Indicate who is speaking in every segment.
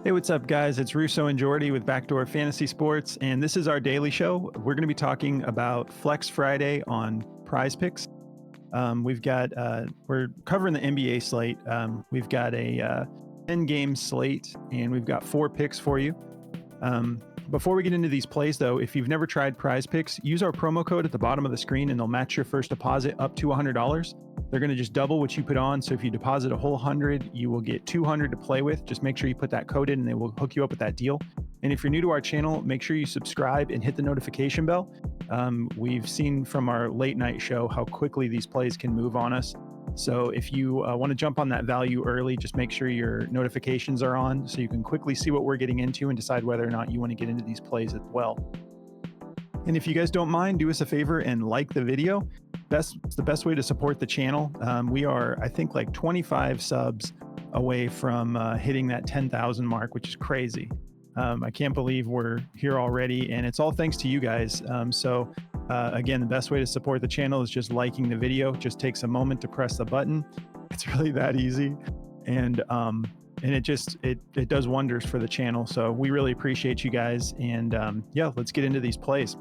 Speaker 1: Hey, what's up, guys? It's Russo and Jordy with Backdoor Fantasy Sports, and this is our daily show. We're going to be talking about Flex Friday on Prize Picks. We're covering the NBA slate. We've got a 10-game slate, and we've got 4 picks for you. Before we get into these plays, though, if you've never tried Prize Picks, use our promo code at the bottom of the screen, and they'll match your first deposit up to $100. They're going to just double what you put on. So if you deposit a whole 100, you will get 200 to play with. Just make sure you put that code in and they will hook you up with that deal. And if you're new to our channel, make sure you subscribe and hit the notification bell. We've seen from our late night show how quickly these plays can move on us. So if you want to jump on that value early, just make sure your notifications are on so you can quickly see what we're getting into and decide whether or not you want to get into these plays as well. And if you guys don't mind, do us a favor and like the video. It's the best way to support the channel. We are, I think, like 25 subs away from hitting that 10,000 mark, which is crazy. I can't believe we're here already, and it's all thanks to you guys. Again, the best way to support the channel is just liking the video. It just takes a moment to press the button. It's really that easy. And it does wonders for the channel. So we really appreciate you guys. And yeah, let's get into these plays.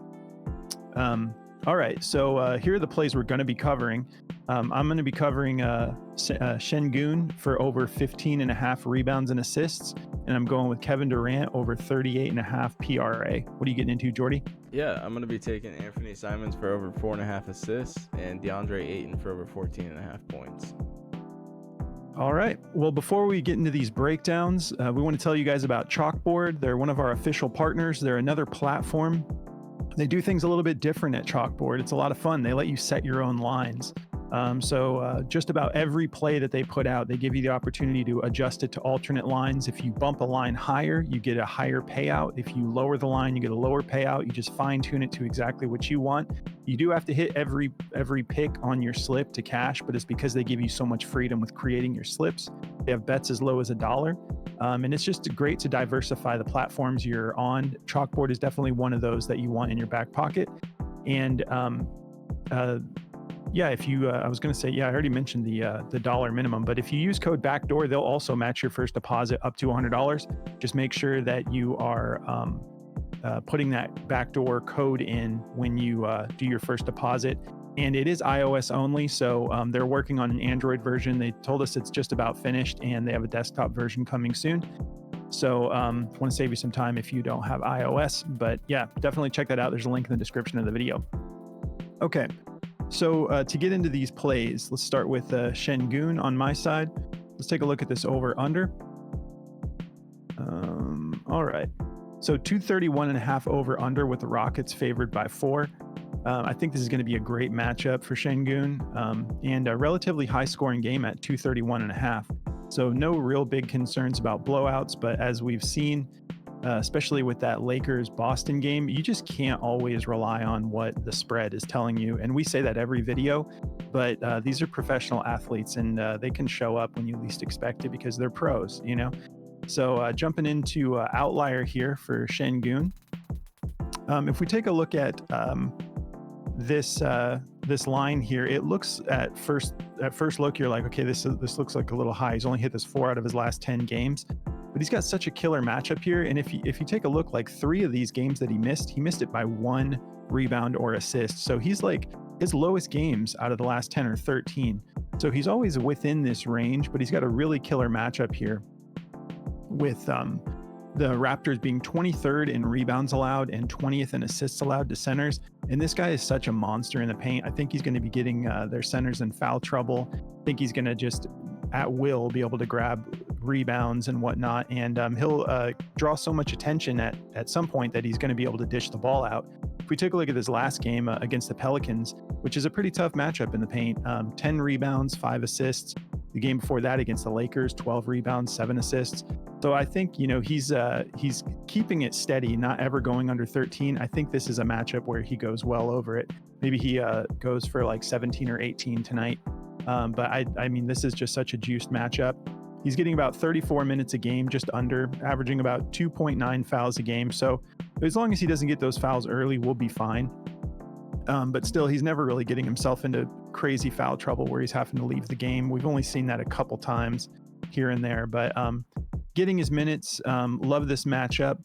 Speaker 1: All right, so here are the plays we're going to be covering. I'm going to be covering Sengun for over 15.5 rebounds and assists, and I'm going with Kevin Durant over 38.5 PRA. What are you getting into, Jordy?
Speaker 2: Yeah, I'm going to be taking Anthony Simons for over 4.5 assists and DeAndre Ayton for over 14.5 points.
Speaker 1: All right. Well, before we get into these breakdowns, we want to tell you guys about Chalkboard. They're one of our official partners. They're another platform. They do things a little bit different at Chalkboard. It's a lot of fun. They let you set your own lines. Just about every play that they put out, they give you the opportunity to adjust it to alternate lines. If you bump a line higher, you get a higher payout. If you lower the line, you get a lower payout. You just fine tune it to exactly what you want. You do have to hit every pick on your slip to cash, but it's because they give you so much freedom with creating your slips. They have bets as low as $1. And it's just great to diversify the platforms you're on. Chalkboard is definitely one of those that you want in your back pocket. And I was going to say, I already mentioned the dollar minimum, but if you use code backdoor, they'll also match your first deposit up to $100. Just make sure that you are putting that backdoor code in when you do your first deposit. And it is iOS only, so they're working on an Android version. They told us it's just about finished, and they have a desktop version coming soon. So want to save you some time if you don't have iOS. But yeah, definitely check that out. There's a link in the description of the video. Okay, so to get into these plays, let's start with Sengun on my side. Let's take a look at this over-under. All right, so 231.5 over-under with the Rockets favored by 4. I think this is going to be a great matchup for Sengun, and a relatively high-scoring game at 231.5. So no real big concerns about blowouts, but as we've seen, especially with that Lakers-Boston game, you just can't always rely on what the spread is telling you. And we say that every video, but these are professional athletes, and they can show up when you least expect it because they're pros, you know? So jumping into outlier here for Sengun. If we take a look at this line here, it looks at first look, you're like, okay, this looks like a little high. He's only hit this 4 out of his last 10 games, but he's got such a killer matchup here. And if you take a look, like 3 of these games that he missed it by 1 rebound or assist. So he's like his lowest games out of the last 10 or 13. So he's always within this range, but he's got a really killer matchup here with the Raptors being 23rd in rebounds allowed and 20th in assists allowed to centers. And this guy is such a monster in the paint. I think he's going to be getting their centers in foul trouble. I think he's going to just at will be able to grab rebounds and whatnot. And he'll draw so much attention at some point that he's going to be able to dish the ball out. If we take a look at this last game against the Pelicans, which is a pretty tough matchup in the paint, 10 rebounds, 5 assists. The game before that against the Lakers, 12 rebounds, 7 assists. So I think, he's keeping it steady, not ever going under 13. I think this is a matchup where he goes well over it. Maybe he goes for like 17 or 18 tonight. But I mean, this is just such a juiced matchup. He's getting about 34 minutes a game, just under, averaging about 2.9 fouls a game. So as long as he doesn't get those fouls early, we'll be fine. But still, he's never really getting himself into crazy foul trouble where he's having to leave the game. We've only seen that a couple times here and there. But getting his minutes. Love this matchup.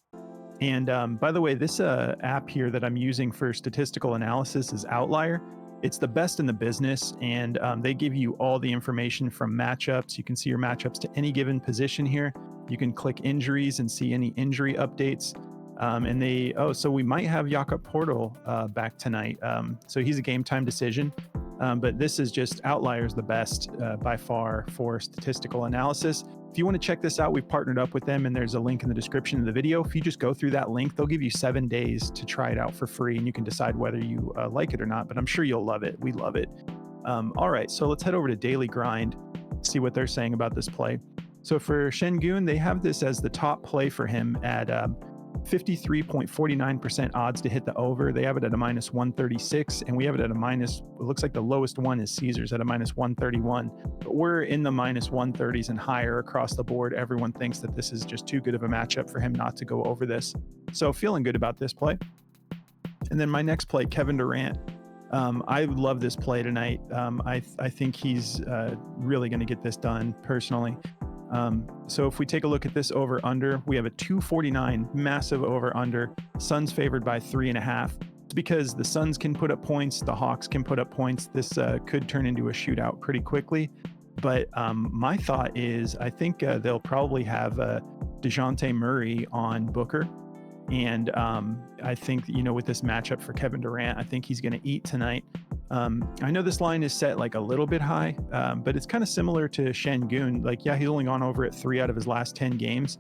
Speaker 1: And by the way, this app here that I'm using for statistical analysis is Outlier. It's the best in the business, and they give you all the information from matchups. You can see your matchups to any given position here. You can click injuries and see any injury updates. So we might have Jakob Portal back tonight. So he's a game time decision. But this is just Outlier's the best by far for statistical analysis. If you want to check this out, we've partnered up with them, and there's a link in the description of the video. If you just go through that link, they'll give you 7 days to try it out for free, and you can decide whether you like it or not, but I'm sure you'll love it. We love it. All right, so let's head over to Daily Grind, see what they're saying about this play. So for Sengun, they have this as the top play for him at 53.49% odds to hit the over. They have it at a -136, and we have it at a minus, it looks like the lowest one is Caesars at a -131. But we're in the -130s and higher across the board. Everyone thinks that this is just too good of a matchup for him not to go over this. So feeling good about this play. And then my next play, Kevin Durant. I love this play tonight. I think he's really going to get this done personally. So if we take a look at this over under, we have a 249 massive over under. Suns favored by 3.5. It's because the Suns can put up points, the Hawks can put up points. This could turn into a shootout pretty quickly. But my thought is I think they'll probably have DeJounte Murray on Booker. And I think, with this matchup for Kevin Durant, I think he's going to eat tonight. I know this line is set like a little bit high, but it's kind of similar to Sengun. Like, yeah, he's only gone over it 3 out of his last 10 games,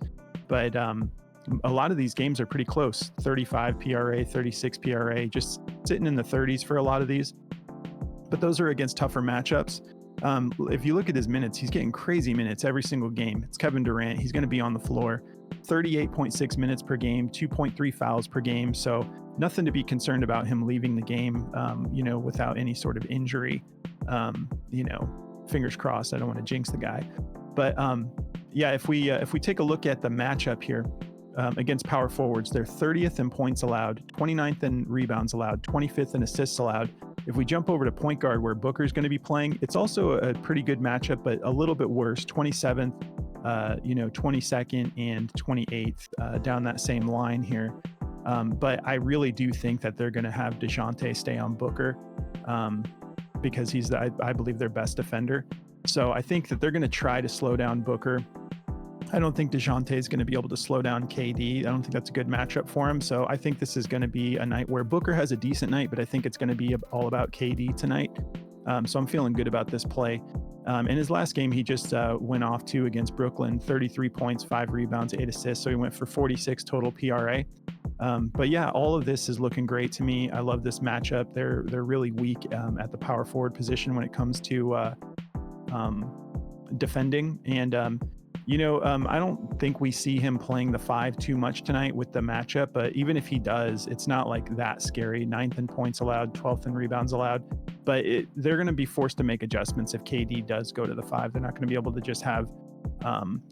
Speaker 1: but a lot of these games are pretty close. 35 PRA, 36 PRA, just sitting in the 30s for a lot of these. But those are against tougher matchups. If you look at his minutes, he's getting crazy minutes every single game. It's Kevin Durant. He's going to be on the floor. 38.6 minutes per game, 2.3 fouls per game. So nothing to be concerned about him leaving the game, without any sort of injury. Fingers crossed. I don't want to jinx the guy. But if we take a look at the matchup here against power forwards, they're 30th in points allowed, 29th in rebounds allowed, 25th in assists allowed. If we jump over to point guard where Booker's going to be playing, it's also a pretty good matchup, but a little bit worse. 27th, 22nd and 28th down that same line here. But I really do think that they're going to have DeJounte stay on Booker because he's, I believe, their best defender. So I think that they're going to try to slow down Booker. I don't think DeJounte is going to be able to slow down KD. I don't think that's a good matchup for him. So I think this is going to be a night where Booker has a decent night, but I think it's going to be all about KD tonight. So I'm feeling good about this play. In his last game, he just went off 2 against Brooklyn, 33 points, 5 rebounds, 8 assists. So he went for 46 total PRA. But yeah, all of this is looking great to me. I love this matchup. They're really weak at the power forward position when it comes to defending. And I don't think we see him playing the 5 too much tonight with the matchup, but even if he does, it's not like that scary. 9th in points allowed, 12th in rebounds allowed, but they're going to be forced to make adjustments if KD does go to the 5. They're not going to be able to just have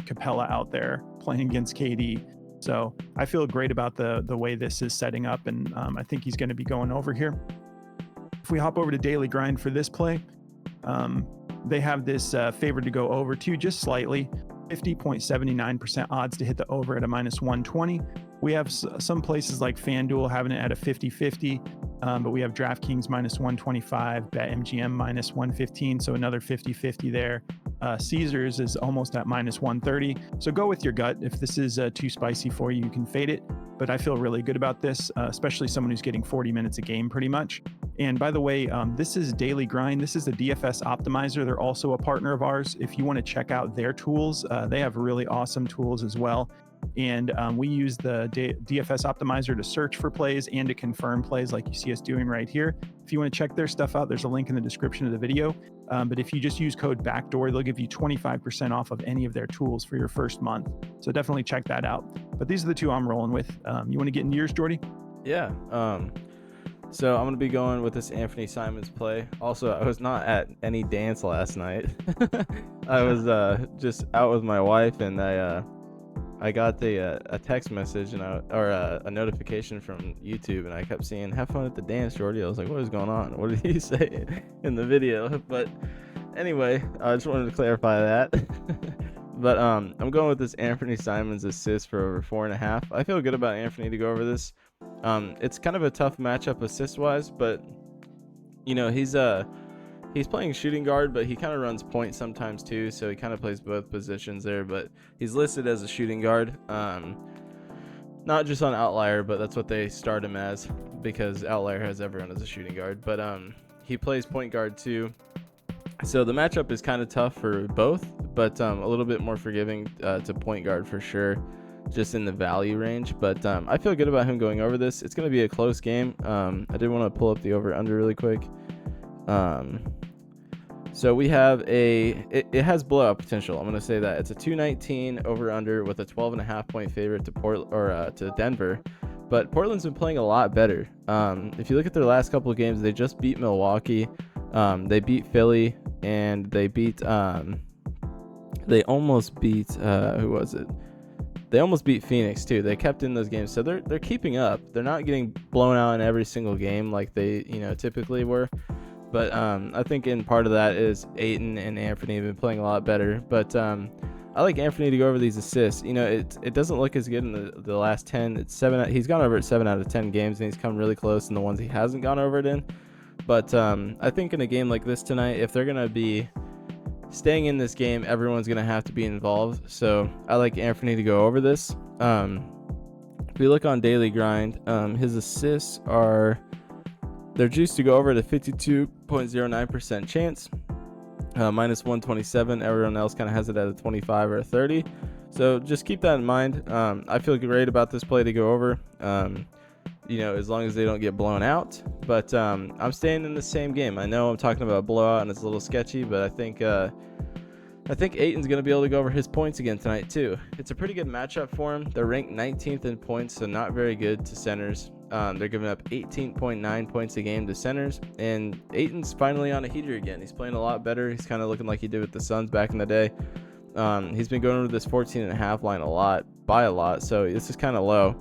Speaker 1: Capella out there playing against KD. So I feel great about the way this is setting up, and I think he's going to be going over here. If we hop over to Daily Grind for this play, they have this favored to go over too, just slightly. 50.79% odds to hit the over at a -120. We have some places like FanDuel having it at a 50-50, but we have DraftKings -125, BetMGM -115, so another 50-50 there. Caesars is almost at -130. So go with your gut. If this is too spicy for you, you can fade it. But I feel really good about this, especially someone who's getting 40 minutes a game pretty much. And by the way, this is Daily Grind. This is the DFS Optimizer. They're also a partner of ours. If you want to check out their tools, they have really awesome tools as well. And we use the DFS Optimizer to search for plays and to confirm plays like you see us doing right here. If you want to check their stuff out, there's a link in the description of the video. But if you just use code BACKDOOR, they'll give you 25% off of any of their tools for your first month. So definitely check that out. But these are the two I'm rolling with. You want to get into yours, Jordy?
Speaker 2: Yeah. So I'm going to be going with this Anthony Simons play. Also, I was not at any dance last night. I was just out with my wife, and I got a text message or a notification from YouTube, and I kept seeing, "Have fun at the dance, Jordy." I was like, "What is going on? What did he say in the video?" But anyway, I just wanted to clarify that. But I'm going with this Anthony Simons assist for over 4.5. I feel good about Anthony to go over this. It's kind of a tough matchup assist wise, but you know, he's playing shooting guard, but he kind of runs point sometimes too, so he kind of plays both positions there, but he's listed as a shooting guard. Not just on Outlier, but that's what they start him as, because Outlier has everyone as a shooting guard. But he plays point guard too. So the matchup is kind of tough for both, but a little bit more forgiving to point guard for sure, just in the value range. But I feel good about him going over this. It's going to be a close game. I did want to pull up the over-under really quick. So we have it has blowout potential. I'm going to say that. It's a 219 over-under with a 12.5 point favorite to Denver. But Portland's been playing a lot better. If you look at their last couple of games, they just beat Milwaukee. They beat Philly, and they almost beat who was it? They almost beat Phoenix too. They kept in those games, so they're keeping up. They're not getting blown out in every single game like they typically were. But I think in part of that is Ayton and Anthony have been playing a lot better. But I like Anthony to go over these assists. It doesn't look as good in the last 10. It's 7. He's gone over it 7 out of 10 games, and he's come really close in the ones he hasn't gone over it in. But I think in a game like this tonight, if they're going to be staying in this game, everyone's going to have to be involved. So I like Anthony to go over this. If we look on Daily Grind, his assists they're juiced to go over at a 52.09% chance, minus 127. Everyone else kind of has it at a 25 or a 30. So just keep that in mind. I feel great about this play to go over. As long as they don't get blown out. But I'm staying in the same game. I know I'm talking about a blowout and it's a little sketchy, but I think Ayton's going to be able to go over his points again tonight too. It's a pretty good matchup for him. They're ranked 19th in points, so not very good to centers. They're giving up 18.9 points a game to centers, and Ayton's finally on a heater again. He's playing a lot better. He's kind of looking like he did with the Suns back in the day. He's been going over this 14.5 line a lot, so this is kind of low.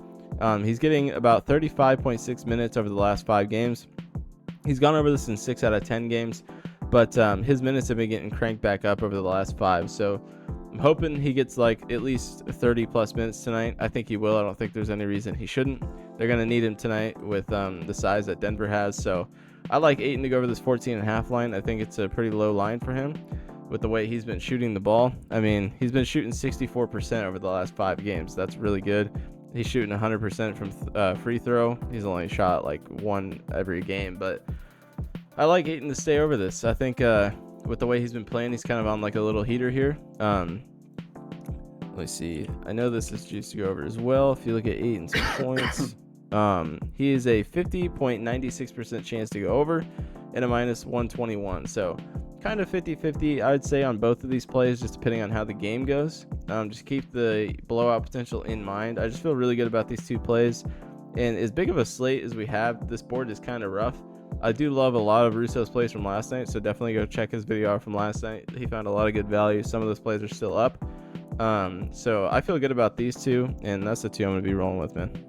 Speaker 2: He's getting about 35.6 minutes over the last 5 games. He's gone over this in 6 out of 10 games, but his minutes have been getting cranked back up over the last 5. So I'm hoping he gets like at least 30 plus minutes tonight. I think he will. I don't think there's any reason he shouldn't. They're going to need him tonight with the size that Denver has. So I like Ayton to go over this 14.5 line. I think it's a pretty low line for him with the way he's been shooting the ball. I mean, he's been shooting 64% over the last 5 games. That's really good. He's shooting 100% from free throw. He's only shot like 1 every game, but I like Ayton to stay over this. I think with the way he's been playing, he's kind of on like a little heater here. Let me see. I know this is juiced to go over as well. If you look at Ayton's points, he is a 50.96% chance to go over and a minus 121. So kind of 50-50, I would say, on both of these plays, just depending on how the game goes. Just keep the blowout potential in mind. I just feel really good about these 2 plays. And as big of a slate as we have, this board is kind of rough. I do love a lot of Russo's plays from last night, so definitely go check his video out from last night. He found a lot of good value. Some of those plays are still up. So I feel good about these 2, and that's the 2 I'm going to be rolling with, man.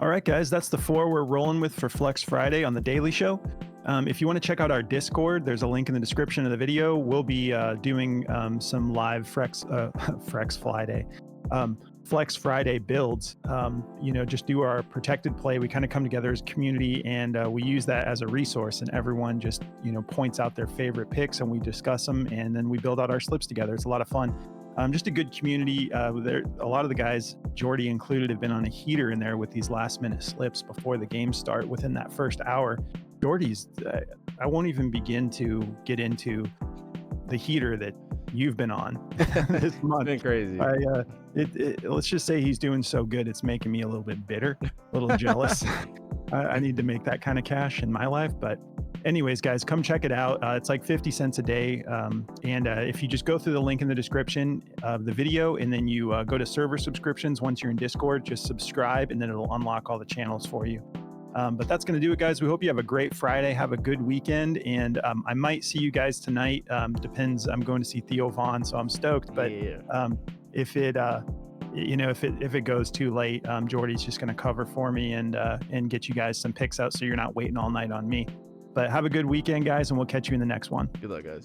Speaker 1: All right, guys, that's the 4 we're rolling with for Flex Friday on The Daily Show. If you want to check out our Discord, there's a link in the description of the video. We'll be doing some live Flex Friday builds. Just do our protected play. We kind of come together as a community, and we use that as a resource, and everyone just points out their favorite picks, and we discuss them, and then we build out our slips together. It's a lot of fun. Just a good community. A lot of the guys, Jordy included, have been on a heater in there with these last minute slips before the game start within that first hour. Jordy's, I won't even begin to get into the heater that you've been on this month.
Speaker 2: It's been crazy.
Speaker 1: Let's just say he's doing so good, it's making me a little bit bitter, a little jealous. I need to make that kind of cash in my life. But anyways, guys, come check it out. It's like 50 cents a day. And if you just go through the link in the description of the video, and then you go to server subscriptions, once you're in Discord, just subscribe, and then it'll unlock all the channels for you. But that's going to do it, guys. We hope you have a great Friday. Have a good weekend. And I might see you guys tonight. Depends. I'm going to see Theo Vaughn, so I'm stoked. But
Speaker 2: yeah.
Speaker 1: If it goes too late, Jordy's just going to cover for me and get you guys some picks out, so you're not waiting all night on me. But have a good weekend, guys, and we'll catch you in the next one.
Speaker 2: Good luck, guys.